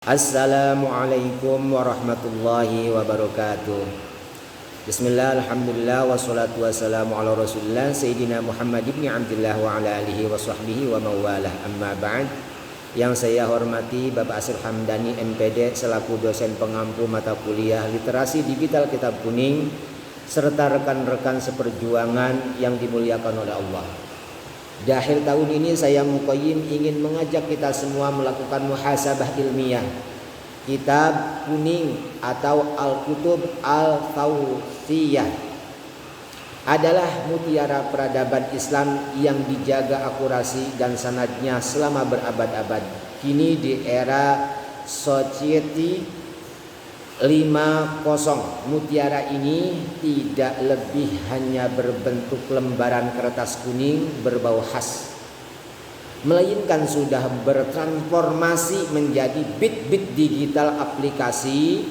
Assalamualaikum warahmatullahi wabarakatuh. Bismillah, alhamdulillah, wassalatu wassalamu ala rasulillah Sayyidina Muhammad ibn Abdillah wa ala alihi wa sahbihi wa mawalah. Amma ba'd. Yang saya hormati Bapak Asir Hamdani MPD selaku dosen pengampu mata kuliah Literasi Digital Kitab Kuning, serta rekan-rekan seperjuangan yang dimuliakan oleh Allah. Di akhir tahun ini saya Muqayyim ingin mengajak kita semua melakukan muhasabah ilmiah. Kitab Kuning atau Al-Kutub Al-Fawziyah adalah mutiara peradaban Islam yang dijaga akurasi dan sanadnya selama berabad-abad. Kini di era Society 50, mutiara ini tidak lebih hanya berbentuk lembaran kertas kuning berbau khas, melainkan sudah bertransformasi menjadi bit-bit digital aplikasi,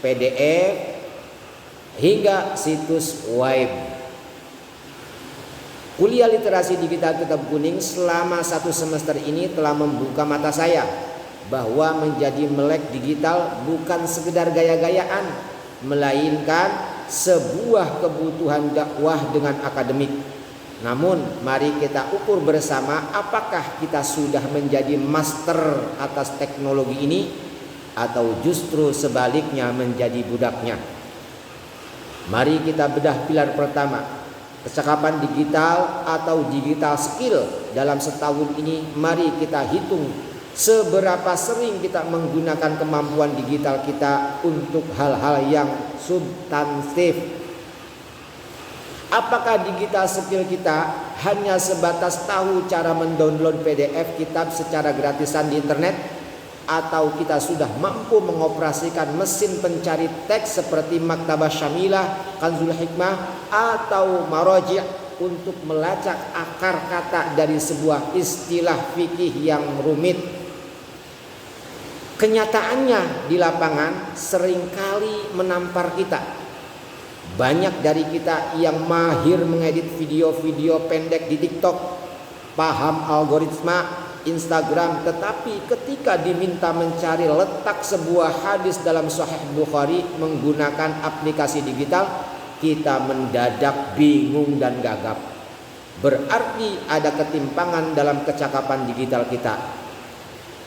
PDF, hingga situs web. Kuliah Literasi Digital Kitab Kuning selama 1 semester ini telah membuka mata saya bahwa menjadi melek digital bukan sekedar gaya-gayaan, melainkan sebuah kebutuhan dakwah dengan akademik. Namun mari kita ukur bersama apakah kita sudah menjadi master atas teknologi ini atau justru sebaliknya menjadi budaknya. Mari kita bedah pilar pertama, percakapan digital atau digital skill dalam setahun ini. Mari kita hitung seberapa sering kita menggunakan kemampuan digital kita untuk hal-hal yang substantif. Apakah digital skill kita hanya sebatas tahu cara mendownload PDF kitab secara gratisan di internet, atau kita sudah mampu mengoperasikan mesin pencari teks seperti Maktabah Syamilah, Kanzul Hikmah, atau Maraji' untuk melacak akar kata dari sebuah istilah fikih yang rumit? Kenyataannya di lapangan seringkali menampar kita. Banyak dari kita yang mahir mengedit video-video pendek di TikTok, paham algoritma Instagram, tetapi ketika diminta mencari letak sebuah hadis dalam Sahih Bukhari menggunakan aplikasi digital, kita mendadak bingung dan gagap. Berarti ada ketimpangan dalam kecakapan digital kita.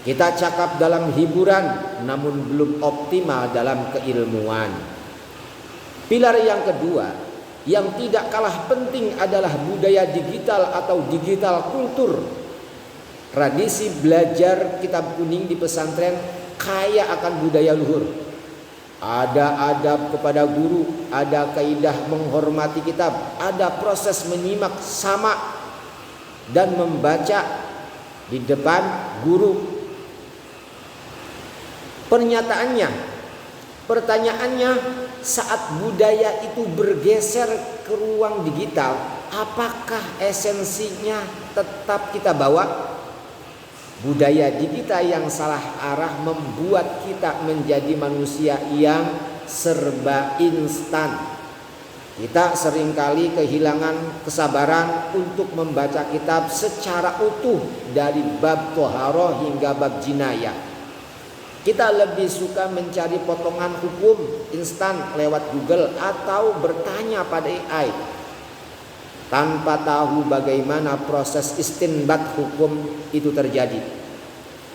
Kita cakap dalam hiburan, namun belum optimal dalam keilmuan. Pilar yang kedua, yang tidak kalah penting adalah budaya digital atau digital kultur. Tradisi belajar kitab kuning di pesantren kaya akan budaya luhur. Ada adab kepada guru, ada kaidah menghormati kitab, ada proses menyimak sama dan membaca di depan guru. Pertanyaannya, saat budaya itu bergeser ke ruang digital, apakah esensinya tetap kita bawa? Budaya digital yang salah arah membuat kita menjadi manusia yang serba instan. Kita seringkali kehilangan kesabaran untuk membaca kitab secara utuh dari bab toharoh hingga bab jinayah. Kita lebih suka mencari potongan hukum instan lewat Google atau bertanya pada AI tanpa tahu bagaimana proses istinbat hukum itu terjadi.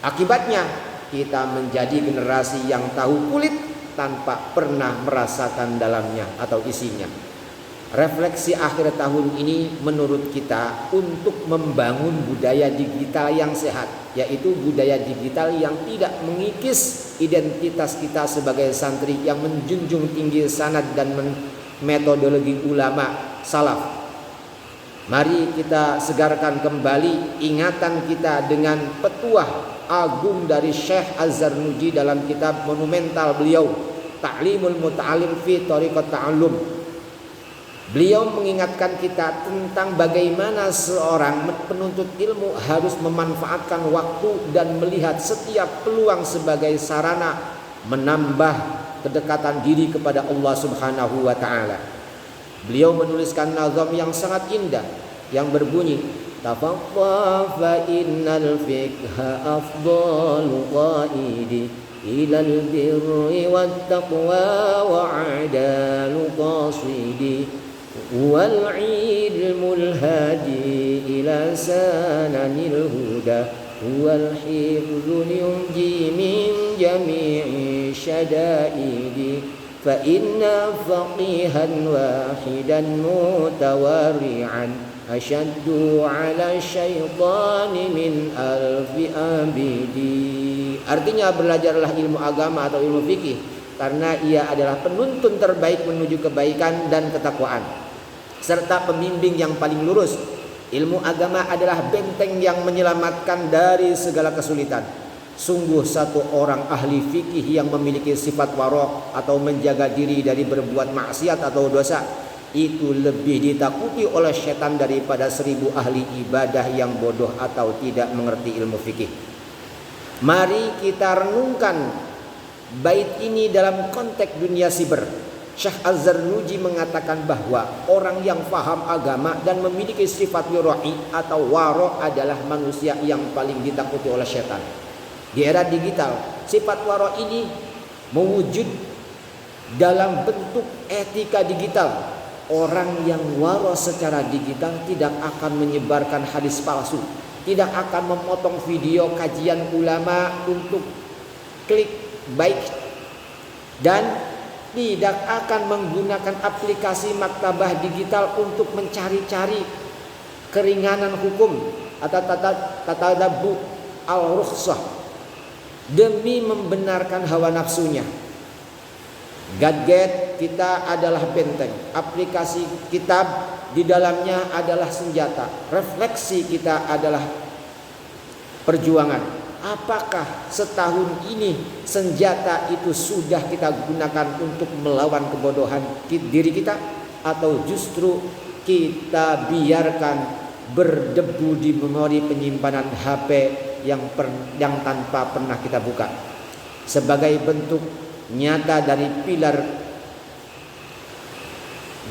Akibatnya kita menjadi generasi yang tahu kulit tanpa pernah merasakan dalamnya atau isinya. Refleksi akhir tahun ini menurut kita untuk membangun budaya digital yang sehat, yaitu budaya digital yang tidak mengikis identitas kita sebagai santri yang menjunjung tinggi sanad dan metodologi ulama salaf. Mari kita segarkan kembali ingatan kita dengan petuah agung dari Syekh Az-Zarnuji dalam kitab monumental beliau, Ta'limul Muta'alim fi Thariqat Ta'allum. Beliau mengingatkan kita tentang bagaimana seorang penuntut ilmu harus memanfaatkan waktu dan melihat setiap peluang sebagai sarana menambah kedekatan diri kepada Allah Subhanahu wa taala. Beliau menuliskan nazam yang sangat indah yang berbunyi, Tafaqqa fa innal fiqha afdalu qaidi إلى البر والتقوى وعدال قاصدي هو العلم الهادي إلى سنن الهدى هو الحفظ ينجي من جميع الشدائد فإن فقيها واحدا متورعا أشد على الشيطان من ألف عابد. Artinya belajarlah ilmu agama atau ilmu fikih karena ia adalah penuntun terbaik menuju kebaikan dan ketakwaan serta pembimbing yang paling lurus. Ilmu agama adalah benteng yang menyelamatkan dari segala kesulitan. Sungguh satu orang ahli fikih yang memiliki sifat warok atau menjaga diri dari berbuat maksiat atau dosa itu lebih ditakuti oleh setan daripada 1000 ahli ibadah yang bodoh atau tidak mengerti ilmu fikih. Mari kita renungkan bait ini dalam konteks dunia siber. Syekh Az-Zarnuji mengatakan bahwa orang yang paham agama dan memiliki sifat wara'i atau waro adalah manusia yang paling ditakuti oleh setan. Di era digital, sifat waro ini mewujud dalam bentuk etika digital. Orang yang waro secara digital tidak akan menyebarkan hadis palsu, tidak akan memotong video kajian ulama untuk klik baik, dan tidak akan menggunakan aplikasi maktabah digital untuk mencari-cari keringanan hukum atau tatadabbur al-rukhsah demi membenarkan hawa nafsunya. Gadget kita adalah benteng, aplikasi kitab di dalamnya adalah senjata, refleksi kita adalah perjuangan. Apakah setahun ini senjata itu sudah kita gunakan untuk melawan kebodohan diri kita, atau justru kita biarkan berdebu di memori penyimpanan HP yang tanpa pernah kita buka? Sebagai bentuk nyata dari pilar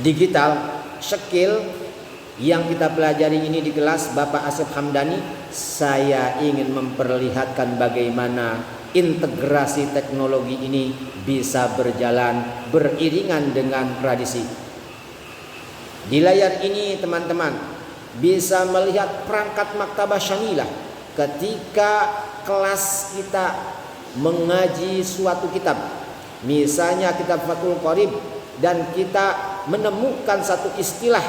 digital skill yang kita pelajari ini di kelas Bapak Asep Hamdani, saya ingin memperlihatkan bagaimana integrasi teknologi ini bisa berjalan beriringan dengan tradisi. Di layar ini teman-teman bisa melihat perangkat maktabah syamilah ketika kelas kita mengaji suatu kitab, misalnya kitab Fathul Qorib, dan kita menemukan satu istilah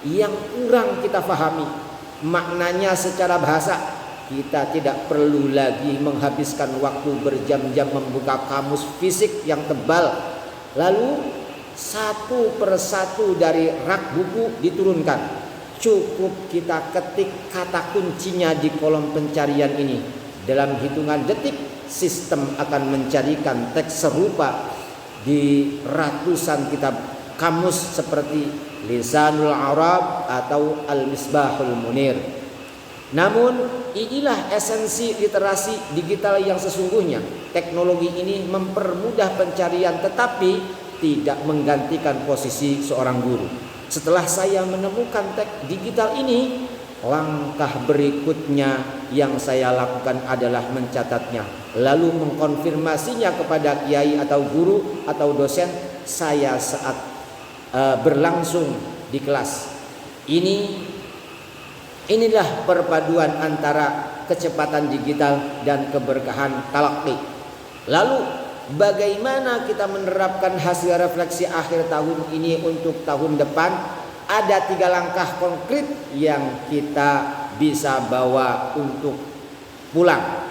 yang kurang kita pahami maknanya secara bahasa, kita tidak perlu lagi menghabiskan waktu berjam-jam membuka kamus fisik yang tebal lalu satu persatu dari rak buku diturunkan. Cukup kita ketik kata kuncinya di kolom pencarian ini, dalam hitungan detik sistem akan mencarikan teks serupa di ratusan kitab kamus seperti Lisanul Arab atau Al-Misbahul Munir. Namun inilah esensi literasi digital yang sesungguhnya. Teknologi ini mempermudah pencarian tetapi tidak menggantikan posisi seorang guru. Setelah saya menemukan teks digital ini, langkah berikutnya yang saya lakukan adalah mencatatnya, lalu mengkonfirmasinya kepada kiai atau guru atau dosen saya saat berlangsung di kelas. Inilah perpaduan antara kecepatan digital dan keberkahan talaqi. Lalu bagaimana kita menerapkan hasil refleksi akhir tahun ini untuk tahun depan? Ada 3 langkah konkret yang kita bisa bawa untuk pulang.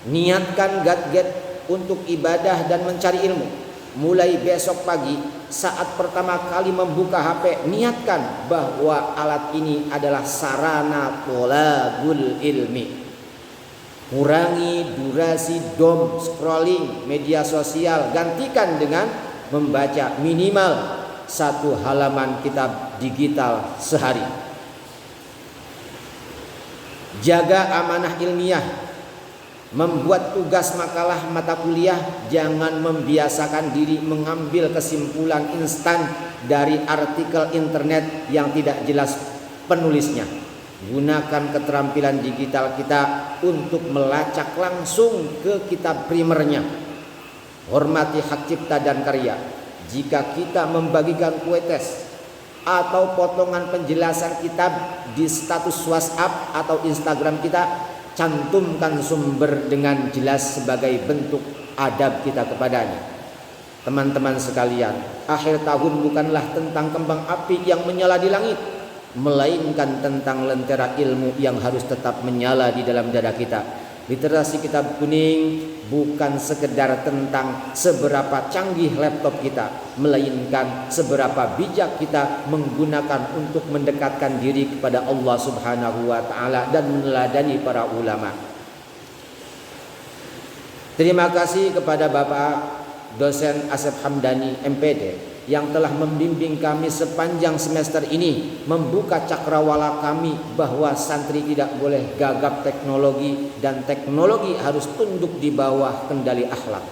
Niatkan gadget untuk ibadah dan mencari ilmu. Mulai besok pagi saat pertama kali membuka HP, niatkan bahwa alat ini adalah sarana tholabul ilmi. Kurangi durasi scrolling media sosial, gantikan dengan membaca minimal 1 halaman kitab digital sehari. Jaga amanah ilmiah. Membuat tugas makalah mata kuliah, jangan membiasakan diri mengambil kesimpulan instan dari artikel internet yang tidak jelas penulisnya. Gunakan keterampilan digital kita untuk melacak langsung ke kitab primernya. Hormati hak cipta dan karya. Jika kita membagikan kue tes atau potongan penjelasan kitab di status WhatsApp atau Instagram kita, cantumkan sumber dengan jelas sebagai bentuk adab kita kepadanya. Teman-teman sekalian, akhir tahun bukanlah tentang kembang api yang menyala di langit, melainkan tentang lentera ilmu yang harus tetap menyala di dalam dada kita. Literasi kitab kuning bukan sekedar tentang seberapa canggih laptop kita, melainkan seberapa bijak kita menggunakan untuk mendekatkan diri kepada Allah Subhanahu wa taala dan meneladani para ulama. Terima kasih kepada Bapak dosen Asep Hamdani MPD yang telah membimbing kami sepanjang semester ini, membuka cakrawala kami bahwa santri tidak boleh gagap teknologi dan teknologi harus tunduk di bawah kendali akhlak.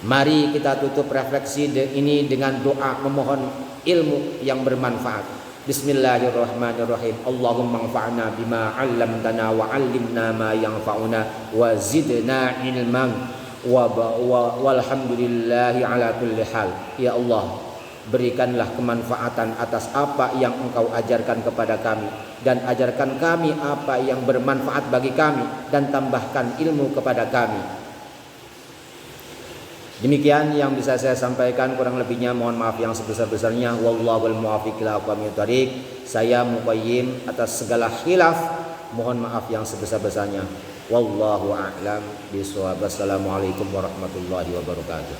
Mari kita tutup refleksi ini dengan doa memohon ilmu yang bermanfaat. Bismillahirrahmanirrahim. Allahumma anfa'na bima 'allamtana wa 'allimna ma yanfa'una wa zidna ilman. Walhamdulillahi ala kulli hal. Ya Allah, berikanlah kemanfaatan atas apa yang Engkau ajarkan kepada kami, dan ajarkan kami apa yang bermanfaat bagi kami, dan tambahkan ilmu kepada kami. Demikian yang bisa saya sampaikan, kurang lebihnya mohon maaf yang sebesar-besarnya. Wallahul muwaffiq ila aqwamit thoriq. Saya muqayyim atas segala khilaf, mohon maaf yang sebesar-besarnya. Wallahu a'lam bishawab. Wassalamualaikum warahmatullahi wabarakatuh.